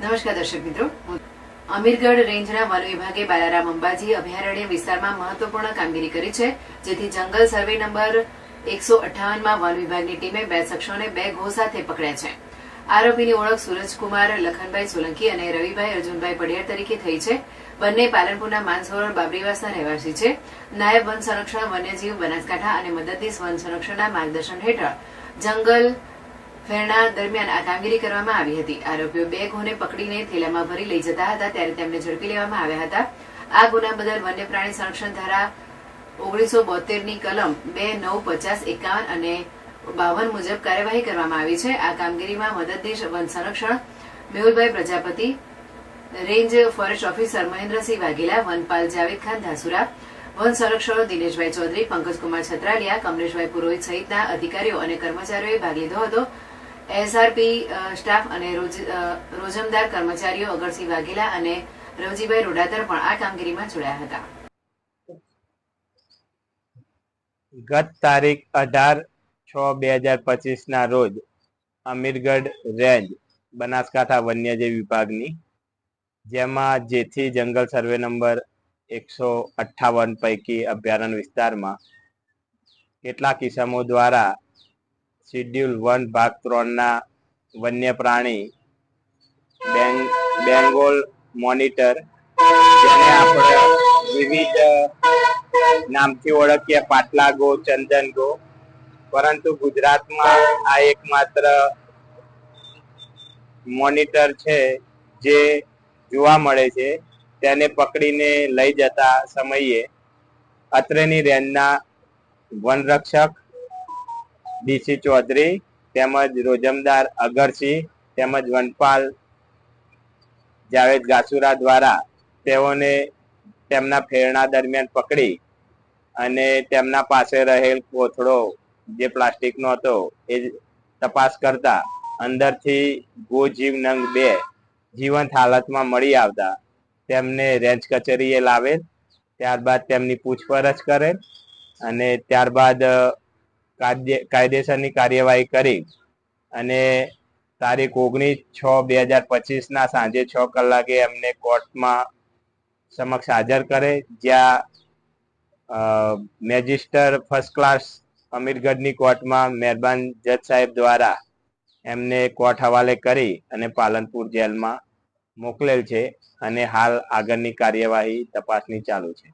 નમસ્કાર દર્શક મિત્રો, અમીરગઢ રેન્જના વન વિભાગે બાલારામ અંબાજી અભયારણ્ય વિસ્તારમાં મહત્વપૂર્ણ કામગીરી કરી છે, જેથી જંગલ સર્વે નંબર 158માં વન વિભાગની ટીમે 2 શખ્સોને 2 ઘો સાથે પકડ્યા છે. આરોપીની ઓળખ સુરજકુમાર લખનભાઈ સોલંકી અને રવિભાઈ અર્જુનભાઈ પડિયાર તરીકે થઈ છે. બંને પાલનપુરના માનસરોવર બાબરીવાસના રહેવાસી છે. નાયબ વન સંરક્ષણ વન્યજીવ બનાસકાંઠા અને મદદનીશ વન સંરક્ષણના માર્ગદર્શન હેઠળ જંગલ ફેરણા દરમિયાન આ કામગીરી કરવામાં આવી હતી. આરોપીઓ 2 ઘોને પકડીને થેલામાં ભરી લઈ જતા હતા, ત્યારે તેમને ઝડપી લેવામાં આવ્યા હતા. આ ગુના બદલ વન્ય પ્રાણી સંરક્ષણ ધારા 1972ની કલમ 2, 9, 50, 51 અને 52 મુજબ કાર્યવાહી કરવામાં આવી છે. આ કામગીરીમાં મદદનીશ વન સંરક્ષણ Mehulbhai Prajapati, range forest officer Mahendrasinh Vaghela, વનપાલ જાવેદ ખાન ધાસુરા, વન સંરક્ષણો દિનેશભાઈ ચૌધરી, પંકજકુમાર છત્રાલિયા, કમલેશભાઈ પુરોહિત સહિતના અધિકારીઓ અને કર્મચારીઓએ ભાગ લીધો હતો. એસઆરપી સ્ટાફ અને રોજમદાર કર્મચારીઓ અગરસિંહ વાઘેલા અને રવજીભાઈ રોડાતર પણ આ કામગીરીમાં જોડાયા હતા. ગત તારીખ 18/6/2025ના રોજ અમીરગઢ રેન્જ બનાસકાંઠા વન્યજીવ વિભાગની, જેમાં જેથી જંગલ સર્વે નંબર 158 પૈકી અભયારણ્ય વિસ્તારમાં કેટલાક ઇસમો દ્વારા શિડ્યુલ 1 ભાગ 3ના વન્ય પ્રાણી બેંગોલ મોનિટર, જેને આપણે વિવિધ નામથી ઓળખીએ, પાટલા ગો, ચંદન ગો, પરંતુ ગુજરાતમાં આ એકમાત્ર મોનિટર છે જે જોવા મળે છે. તેને પકડીને લઈ જતા સમયે અત્રેની રેન્જના વનરક્ષક ડીસી ચૌધરી તેમજ રોજમદાર અગરસિંહ તેમજ વનપાલ જાવેદ ગાસુરા દ્વારા તેઓને તેમના ફેરણા દરમિયાન પકડી અને તેમના પાસે રહેલ કોથળો જે પ્લાસ્ટિકનો હતો એ તપાસ કરતા અંદરથી ગોજીવ નંગ 2 જીવંત હાલતમાં મળી આવતા તેમને રેન્જ કચેરીએ લાવેલ. ત્યારબાદ તેમની પૂછપરછ કરેલ અને ત્યારબાદ કાયદેસરની કાર્યવાહી કરી અને તારીખ 19/6/2025ના સાંજે 6 કલાકે એમને કોર્ટમાં સમક્ષ હાજર કરે, જ્યાં મેજિસ્ટર ફર્સ્ટ ક્લાસ અમીરગઢની કોર્ટમાં મહેરબાન જજ સાહેબ દ્વારા એમને કોર્ટ હવાલે કરી અને પાલનપુર જેલમાં મોકલેલ છે અને હાલ આગળની કાર્યવાહી તપાસની ચાલુ છે.